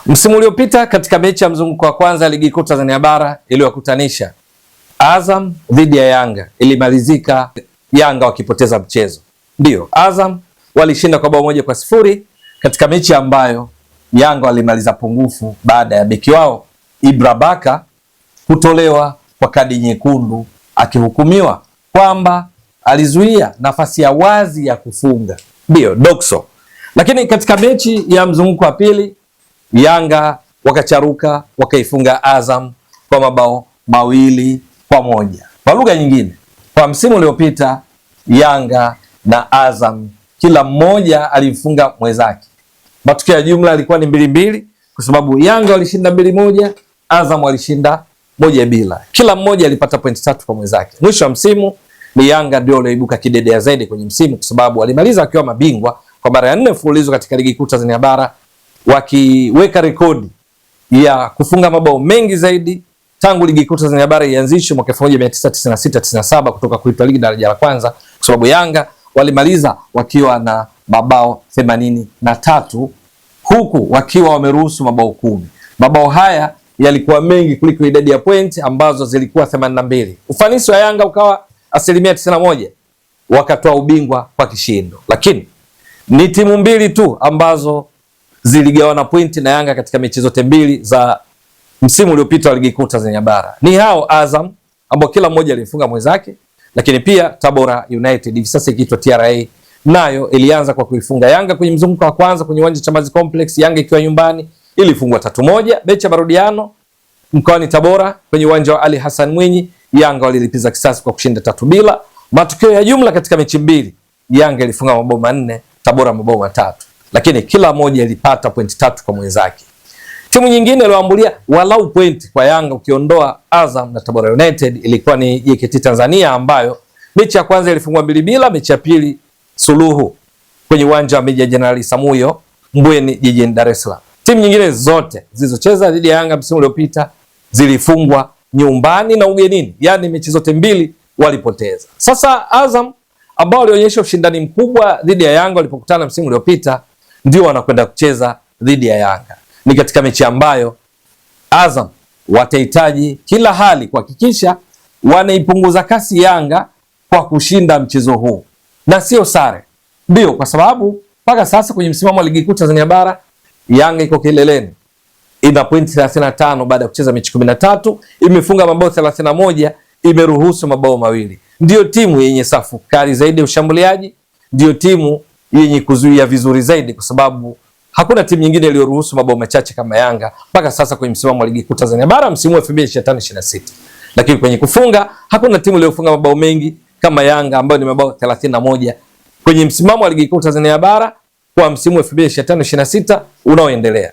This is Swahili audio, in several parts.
Msimu uliopita katika mechi ya mzunguko wa kwanza ya ligi kuu Tanzania bara iliyowakutanisha Azam dhidi ya Yanga ilimalizika Yanga wakipoteza mchezo. Ndio, Azam walishinda kwa bao 1-0 katika mechi ambayo Yanga walimaliza pungufu baada ya beki wao Ibra Baka kutolewa kwa kadi nyekundu akihukumiwa kwamba alizuia nafasi ya wazi ya kufunga. Ndio, Dokso. Lakini katika mechi ya mzunguko wa pili Yanga wakacharuka wakaifunga Azam kwa mabao 2-1. Kwa lugha nyingine, kwa msimu uliopita Yanga na Azam kila mmoja alimfunga mwenzake. Matokeo ya jumla yalikuwa ni 2-2 kwa sababu Yanga walishinda 2-1, Azam walishinda 1-0. Kila mmoja alipata pointi 3 kwa mwenzake. Mwisho wa msimu ni Yanga ndio walioibuka kidedea zaidi kwenye msimu kwa sababu walimaliza wakiwa mabingwa kwa mara ya 4 mfululizo katika ligi kuu Tanzania bara, wakiweka rekodi ya kufunga mabao mengi zaidi tangu ligi kuu Tanzania bara ianzishwe mwaka 1996-97 kutoka kuitwa ligi daraja la kwanza, kwa sababu Yanga walimaliza wakiwa na mabao 83 huku wakiwa wameruhusu mabao 10. Mabao haya yalikuwa mengi kuliko idadi ya point ambazo zilikuwa 82. Ufanisi wa Yanga ukawa 91%, wakatoa ubingwa kwa kishindo. Lakini ni timu mbili tu ambazo ziligawana pointi na Yanga katika mechi zote mbili za msimu uliopita wa ligi kuu Tanzania bara. Ni hao Azam ambao kila mmoja alimfunga mwenzake, lakini pia Tabora United hivi sasa ikiitwa TRA nayo ilianza kwa kuifunga Yanga kwenye mzunguko wa kwanza kwenye uwanja wa Chamazi Complex. Yanga ikiwa nyumbani ilifungwa 3-1. Mechi ya marudiano mkoani Tabora kwenye uwanja wa Ali Hassan Mwinyi, Yanga walilipiza kisasi kwa kushinda 3-0. Matokeo ya jumla katika mechi mbili, Yanga ilifunga mabao 4, Tabora mabao 3, lakini kila moja ilipata pointi 3 kwa mwenzake. Timu nyingine iliyoambulia walau pointi kwa Yanga ukiondoa Azam na Tabora United ilikuwa ni JKT Tanzania, ambayo mechi ya kwanza ilifungwa 2-0, mechi ya pili suluhu kwenye uwanja wa Meja Jenerali Samuyo Mbweni jijini Dar es Salaam. Timu nyingine zote zilizocheza dhidi ya Yanga msimu uliopita zilifungwa nyumbani na ugenini, yani mechi zote mbili walipoteza. Sasa Azam ambao walionyesha ushindani mkubwa dhidi ya Yanga walipokutana msimu uliopita ndio wanakwenda kucheza dhidi ya Yanga. Ni katika mechi ambayo Azam watahitaji kila hali kuhakikisha wanaipunguza kasi Yanga kwa kushinda mchezo huu na sio sare. Ndio, kwa sababu mpaka sasa kwenye msimamo wa ligi kuu Tanzania bara Yanga iko kileleni, ina pointi 35 baada ya kucheza mechi 13, imefunga mabao 31, imeruhusu mabao 2. Ndio timu yenye safu kali zaidi ya ushambuliaji, ndio timu yenye kuzuia vizuri zaidi, kwa sababu hakuna timu nyingine iliyoruhusu mabao machache kama Yanga mpaka sasa kwenye msimamo wa ligi kuu Tanzania bara msimu wa 2025-26. Lakini kwenye kufunga hakuna timu iliyofunga mabao mengi kama Yanga ambayo ni mabao 31 kwenye msimamo wa ligi kuu Tanzania bara kwa msimu wa 2025-26 unaoendelea.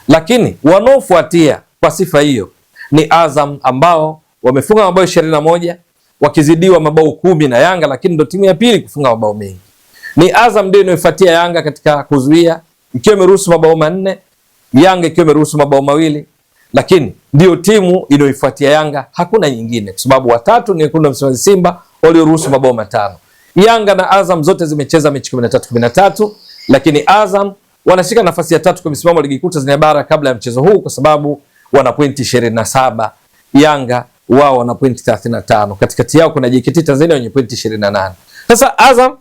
Lakini wanaofuatia kwa sifa hiyo ni Azam ambao wamefunga mabao 21 wakizidiwa mabao 10 na Yanga, lakini ndio timu ya pili kufunga mabao mengi. Ni Azam ndio inayofuatia Yanga katika kuzuia ikiwa imeruhusu mabao 4, Yanga ikiwa imeruhusu mabao 2, lakini ndio timu inayofuatia Yanga, hakuna nyingine, kwa sababu watatu ni Wekundu wa Msimbazi Simba walioruhusu mabao 5. Yanga na Azam zote zimecheza mechi 13, lakini Azam wanashika nafasi ya 3 kwa msimamo wa ligi kuu Tanzania bara kabla ya mchezo huu kwa sababu wana pointi 27. Yanga wao wana pointi 35. Katikati yao kuna JKT Tanzania wenye pointi 28. Sasa Azam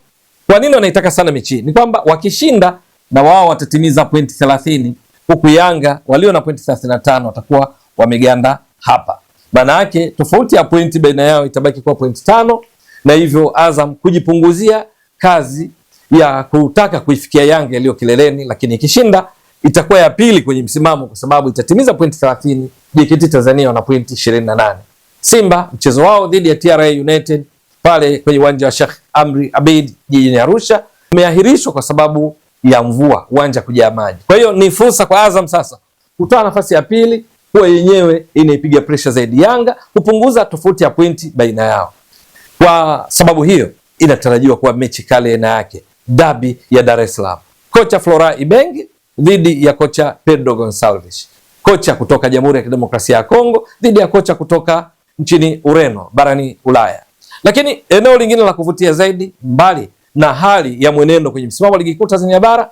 kwa nini wanaitaka sana mechi? Ni kwamba wakishinda na wao watatimiza pointi 30, huku Yanga walio na pointi 35 watakuwa wameganda hapa. Maana yake tofauti ya pointi baina yao itabaki kwa pointi 5, na hivyo Azam kujipunguzia kazi ya kutaka kuifikia Yanga iliyo kileleni, lakini ikishinda itakuwa ya pili kwenye msimamo kwa sababu itatimiza pointi 30. JKT Tanzania wana pointi 28. Simba mchezo wao dhidi ya TRA United pale kwenye uwanja wa Sheikh Amri Abeid jijini Arusha umeahirishwa kwa sababu ya mvua, uwanja kujaa maji. Kwa hiyo ni fursa kwa Azam sasa kutoa nafasi ya pili, kwa yenyewe inaipiga pressure zaidi Yanga, kupunguza tofauti ya pointi baina yao. Kwa sababu hiyo inatarajiwa kuwa mechi kali aina yake, dabi ya Dar es Salaam. Kocha Flora Ibenge dhidi ya kocha Pedro Gonçalves. Kocha kutoka Jamhuri ya Kidemokrasia ya Kongo dhidi ya kocha kutoka nchini Ureno barani Ulaya. Lakini eneo lingine la kuvutia zaidi, mbali na hali ya mwenendo kwenye msimamo wa ligi kuu Tanzania bara,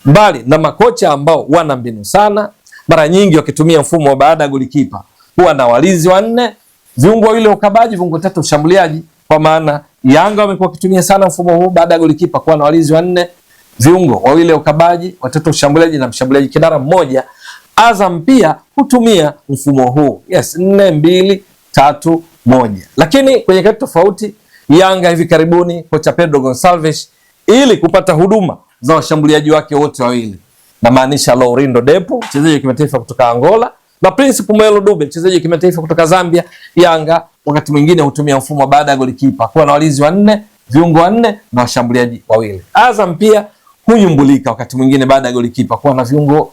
mbali na makocha ambao wana mbinu sana, mara nyingi wakitumia mfumo wa baada ya golikipa huwa na walinzi wanne, viungo wawili wa ukabaji, viungo tatu ushambuliaji. Kwa maana Yanga wamekuwa wakitumia sana mfumo huu baada ya golikipa kuwa na walinzi wanne, viungo wawili wa ukabaji, watatu ushambuliaji na mshambuliaji kinara mmoja. Azam pia hutumia mfumo huu. Yes, 4-2-3-1. Lakini kwenye kati tofauti, Yanga hivi karibuni kocha Pedro Gonçalves ili kupata huduma za washambuliaji wake wote wawili, na maanisha Laurindo Depo, mchezaji wa kimataifa kutoka Angola, na Prince Pumelo Dube, mchezaji wa kimataifa kutoka Zambia. Yanga wakati mwingine hutumia mfumo baada ya golikipa kuwa na walinzi wanne, viungo wanne na washambuliaji wawili. Azam pia hunyumbulika wakati mwingine baada ya golikipa kuwa na viungo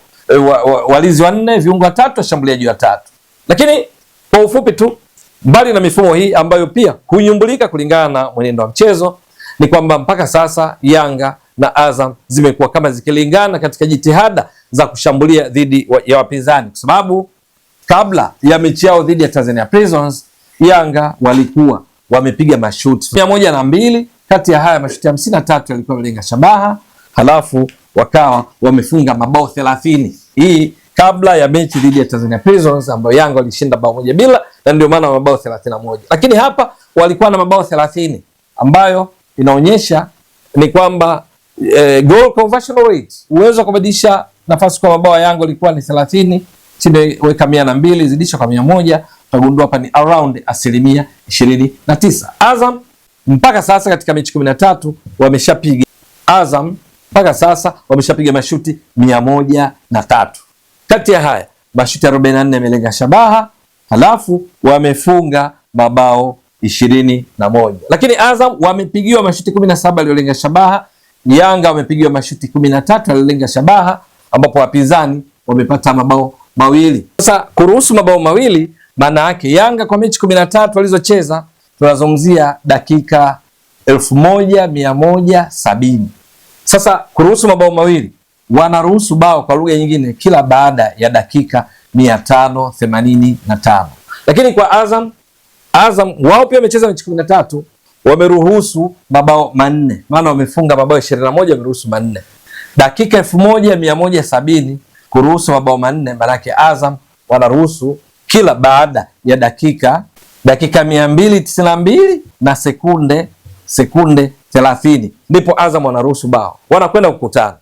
walinzi wanne, viungo watatu, washambuliaji watatu. Lakini kwa ufupi tu, mbali na mifumo hii ambayo pia hunyumbulika kulingana na mwenendo wa mchezo, ni kwamba mpaka sasa Yanga na Azam zimekuwa kama zikilingana katika jitihada za kushambulia dhidi ya wapinzani, kwa sababu kabla ya mechi yao dhidi ya Tanzania Prisons, Yanga walikuwa wamepiga mashuti 102, kati ya haya mashuti 53 yalikuwa yamelenga shabaha, halafu wakawa wamefunga mabao 30. Hii kabla ya mechi dhidi ya Tanzania Prisons ambayo Yanga walishinda bao 1-0, na ndio maana mabao 31. Lakini hapa walikuwa na mabao 30 ambayo inaonyesha ni kwamba goal conversion rate, uwezo wa kubadilisha nafasi kwa mabao ya Yanga ilikuwa ni 30, chini weka 102 zidisha kwa 100, utagundua hapa ni around 29%. Azam mpaka sasa katika mechi 13 wameshapiga mashuti 103. Kati ya haya mashuti 44 yamelenga shabaha, halafu wamefunga mabao 21. Lakini Azam wamepigiwa mashuti 17 yaliyolenga shabaha, Yanga wamepigiwa mashuti 13 yaliyolenga shabaha, ambapo wapinzani wamepata mabao mawili. Sasa kuruhusu mabao mawili, maana yake Yanga kwa mechi 13 walizocheza, tunazungumzia dakika 1170. Sasa kuruhusu mabao mawili, wanaruhusu bao kwa lugha nyingine kila baada ya dakika 585. Lakini kwa Azam wao pia wamecheza mechi 13, wameruhusu mabao manne, maana wamefunga mabao 21, wameruhusu manne. Dakika 1170 kuruhusu mabao manne, maana yake Azam wanaruhusu kila baada ya dakika 292 na sekunde 30, ndipo Azam wanaruhusu bao, wanakwenda kukutana.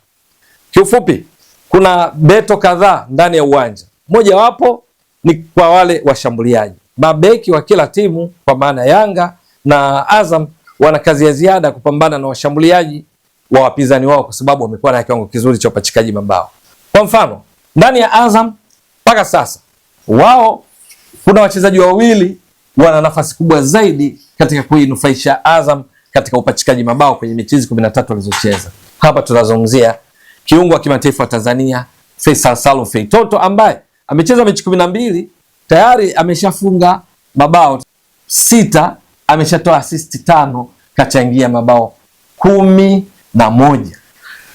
Kiufupi, kuna beto kadhaa ndani ya uwanja. Moja wapo ni kwa wale washambuliaji. Mabeki wa kila timu kwa maana Yanga na Azam wana kazi ya ziada kupambana na washambuliaji wa wapinzani wao, kwa sababu wamekuwa na kiwango kizuri cha upachikaji mabao. Kwa mfano, ndani ya Azam mpaka sasa wao kuna wachezaji wawili wana nafasi kubwa zaidi katika kuinufaisha Azam katika upachikaji mabao kwenye mechi 13 walizocheza. Hapa tunazungumzia kiungo wa kimataifa wa Tanzania Faisal Salum Feitoto, ambaye amecheza mechi 12, tayari ameshafunga mabao 6, ameshatoa assist 5, kachangia mabao 11.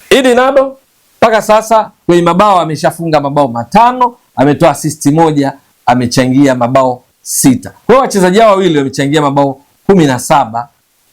Idi Nado mpaka sasa kwenye mabao ameshafunga mabao 5, ametoa assist 1, amechangia mabao 6. Kwa hiyo wachezaji hao wawili wamechangia mabao 17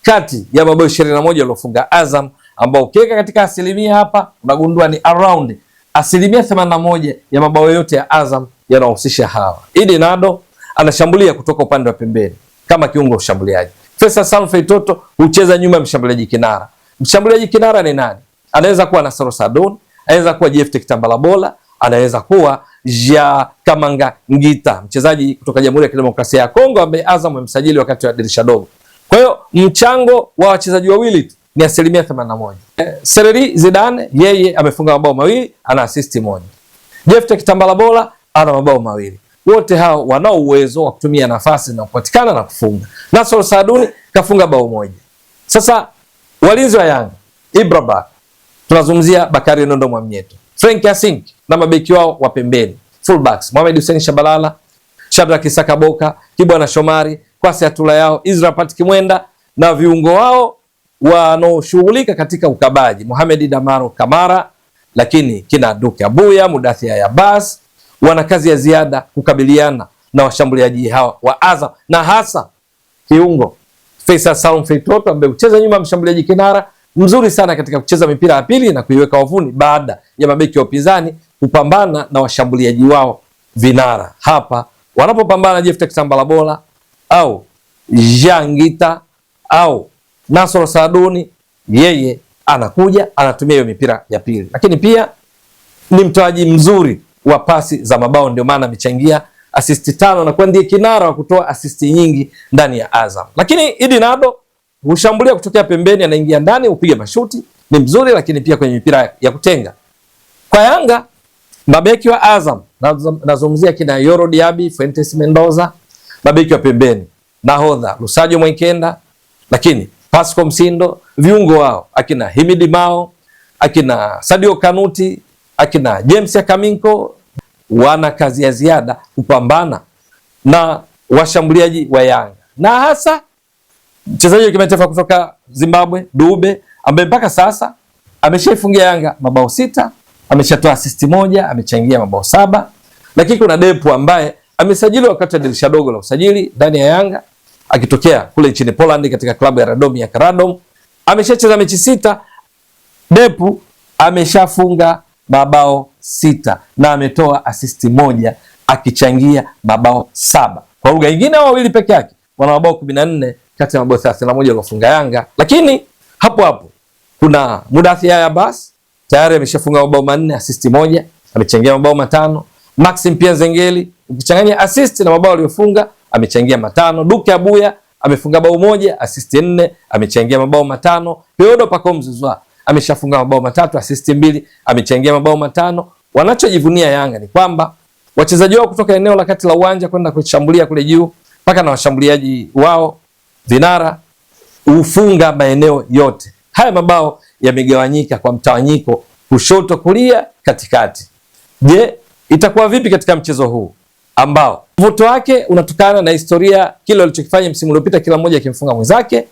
kati ya mabao 21 waliofunga Azam, ambao ukiweka katika asilimia hapa unagundua ni around 81% ya mabao yote ya Azam yanahusisha hawa. Idi Nado anashambulia kutoka upande wa pembeni kama kiungo ushambuliaji. Faisal Salum Feitoto hucheza nyuma ya mshambuliaji kinara. Mshambuliaji kinara ni nani? Anaweza kuwa Nasoro Sadon, anaweza kuwa Jephte Kitambala Bola, anaweza kuwa Ja Kamanga Ngita, mchezaji kutoka Jamhuri ya Kidemokrasia ya Kongo ambaye Azam wamemsajili wakati wa dirisha dogo. Kwa hiyo mchango wa wachezaji wawili tu ni 81%. Sereri Zidane yeye amefunga mabao mawili, ana assist 1. Jephte Kitambala Bola ana mabao mawili. Wote hao wanao uwezo wa kutumia nafasi na kupatikana na kufunga. Nasoro Saduni kafunga bao 1. Sasa walinzi wa Yanga, Ibrahim, tunazungumzia Bakari Nondo Mwamnyeto, Frank Yasin na mabeki wao wa pembeni, fullbacks Mohamed Hussein Shabalala, Shadrack Isaka Boka, Kibwana Shomari, Kwasi Atula yao, Israel Patrick Mwenda, na viungo wao wanaoshughulika katika ukabaji, Mohamed Damaro Kamara, lakini kina Duke Abuya, Mudathia Yabas, wana kazi ya ziada kukabiliana na washambuliaji hawa wa Azam, na hasa kiungo Faisal Salum Feitoto ambaye hucheza nyuma ya mshambuliaji kinara, mzuri sana katika kucheza mipira ya pili na kuiweka wavuni baada ya mabeki wa upinzani hupambana na washambuliaji wao vinara. Hapa wanapopambana na Jephte Kitambala Bora au Jean Ngita au Nasoro Saaduni, yeye anakuja anatumia hiyo mipira ya pili, lakini pia ni mtoaji mzuri wa pasi za mabao, ndio maana amechangia assist 5 na kuwa ndiye kinara wa kutoa assist nyingi ndani ya Azam. Lakini Idi Nado hushambulia kutokea pembeni, anaingia ndani, upiga mashuti, ni mzuri, lakini pia kwenye mipira ya kutenga. Kwa Yanga, mabeki wa Azam nazungumzia kina Yoro Diaby, Fuentes Mendoza, mabeki wa pembeni, nahodha Lusajo Mwaikenda, lakini Pascal Msindo, viungo wao akina Himidi Mao, akina Sadio Kanuti, akina James Akaminko, wana kazi ya ziada kupambana na washambuliaji wa Yanga, na hasa mchezaji wa kimataifa kutoka Zimbabwe Dube, ambaye mpaka sasa ameshaifungia Yanga mabao 6, ameshatoa assist 1, amechangia mabao 7. Lakini kuna Depu ambaye amesajiliwa wakati wa dirisha dogo la usajili ndani ya Yanga akitokea kule nchini Poland katika klabu ya Radomia Radom. Ameshacheza mechi 6. Depu ameshafunga mabao 6 na ametoa assist 1 akichangia mabao 7. Kwa lugha nyingine, hao wawili peke yake wana mabao 14 kati ya mabao 31 waliofunga Yanga. Lakini hapo hapo kuna Mudathir Abbas, tayari ameshafunga mabao 4, assist 1, amechangia mabao 5. Maxim Pia Nzengeli, ukichanganya assist na mabao aliyofunga, amechangia 5. Duke Abuya amefunga bao 1, assist 4, amechangia mabao 5. Peodo Pacome Zouzoua ameshafunga mabao 3, assist 2, amechangia mabao 5. Wanachojivunia Yanga ni kwamba wachezaji wao kutoka eneo la kati la uwanja kwenda kushambulia kule juu mpaka na washambuliaji wao vinara hufunga maeneo yote. Haya mabao yamegawanyika kwa mtawanyiko, kushoto, kulia, katikati. Je, itakuwa vipi katika mchezo huu ambao mvuto wake unatokana na historia, kile walichokifanya msimu uliopita, kila mmoja akimfunga mwenzake?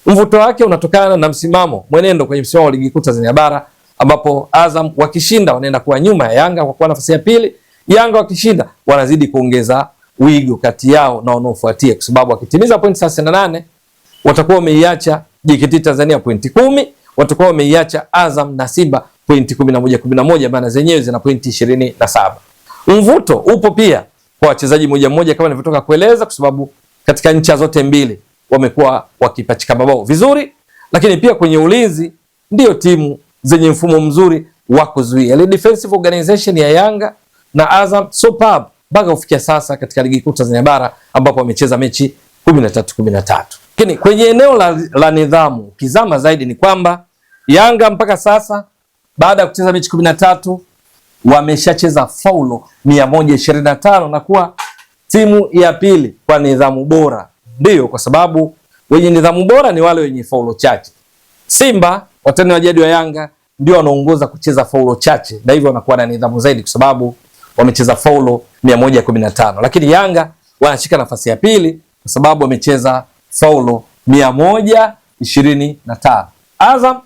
Mvuto wake unatokana na msimamo, mwenendo kwenye msimamo wa ligi kuu Tanzania bara, ambapo Azam wakishinda wanaenda kuwa nyuma ya Yanga kwa kuwa nafasi ya pili. Yanga wakishinda wanazidi kuongeza wigo kati yao na wanaofuatia, kwa sababu wakitimiza pointi 38 watakuwa wameiacha JKT Tanzania pointi 10, watakuwa wameiacha Azam na Simba pointi 11 maana zenyewe zina pointi 27. Mvuto upo pia kwa wachezaji moja moja kama nilivyotoka kueleza, kwa sababu katika nchi zote mbili wamekuwa wakipachika mabao vizuri, lakini pia kwenye ulinzi ndio timu zenye mfumo mzuri wa kuzuia. Ile defensive organization ya Yanga na Azam superb mpaka kufikia sasa katika ligi kuu Tanzania bara, ambapo wamecheza mechi 13. Lakini kwenye eneo la nidhamu kizama zaidi ni kwamba Yanga mpaka sasa baada ya kucheza mechi 13 wameshacheza faulo 125 na kuwa timu ya pili kwa nidhamu bora. Ndio, kwa sababu wenye nidhamu bora ni wale wenye faulo chache. Simba, watani wa jadi wa Yanga, ndio wanaongoza kucheza faulo chache na hivyo wanakuwa na nidhamu zaidi kwa sababu wamecheza faulo 115. Lakini Yanga wanashika nafasi ya pili kwa sababu wamecheza faulo 125. Azam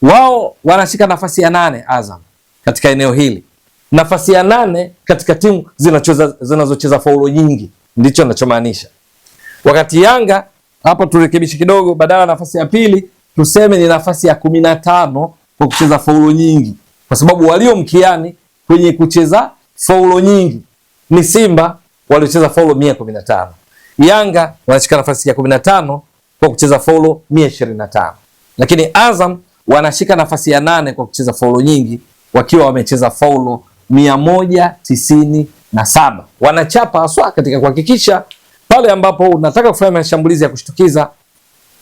wao wanashika nafasi ya 8. Azam katika eneo hili nafasi ya 8 katika timu zinazocheza faulo nyingi, ndicho ninachomaanisha. Wakati Yanga hapo, turekebishe kidogo, badala nafasi ya pili tuseme ni nafasi ya 15 kwa kucheza faulo nyingi, kwa sababu walio mkiani kwenye kucheza faulo nyingi ni Simba waliocheza faulo 115. Yanga wanashika nafasi ya 15 kwa kucheza faulo 125. Lakini Azam wanashika nafasi ya 8 kwa kucheza faulo nyingi wakiwa wamecheza faulo 197. Wanachapa haswa katika kuhakikisha pale ambapo unataka kufanya mashambulizi ya kushtukiza,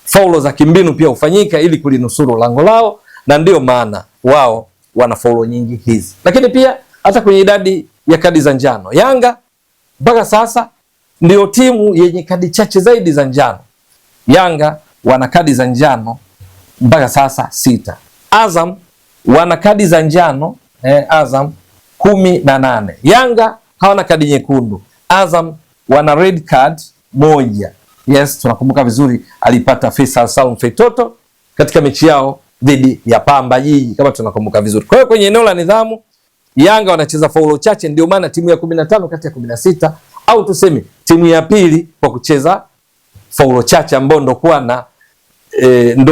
faulo za kimbinu pia hufanyika ili kulinusuru lango lao, na ndio maana wao wana faulo nyingi hizi. Lakini pia hata kwenye idadi ya kadi za njano, Yanga mpaka sasa ndio timu yenye kadi chache zaidi za njano. Yanga wana kadi za njano mpaka sasa 6. Azam wana kadi za njano Azam 18. Yanga hawana kadi nyekundu. Azam wana red card 1. Yes, tunakumbuka vizuri alipata Faisal Salum Feitoto katika mechi yao dhidi ya Pamba Jiji kama tunakumbuka vizuri. Kwa hiyo kwenye eneo la nidhamu Yanga wanacheza faulo chache, ndio maana timu ya 15 kati ya 16, au tuseme timu ya pili kwa kucheza faulo chache, ambao ndio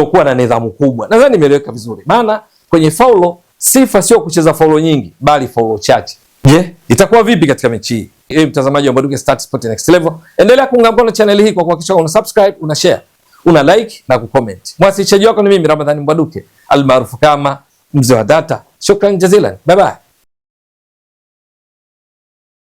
kuwa na nidhamu kubwa. Nadhani nimeeleweka vizuri. Maana kwenye faulo Sifa sio kucheza follow nyingi, bali follow chache. Je, itakuwa vipi katika mechi hii? Ili mtazamaji wa Mbwaduke Stats Sport Next Level, endelea kuunga mkono channel hii kwa kuhakikisha una subscribe, una share, una like na kucomment. Mwasilishaji wako ni mimi Ramadhani Mbwaduke, almaarufu kama Mzee wa Data. Shukran jazilan. Bye bye.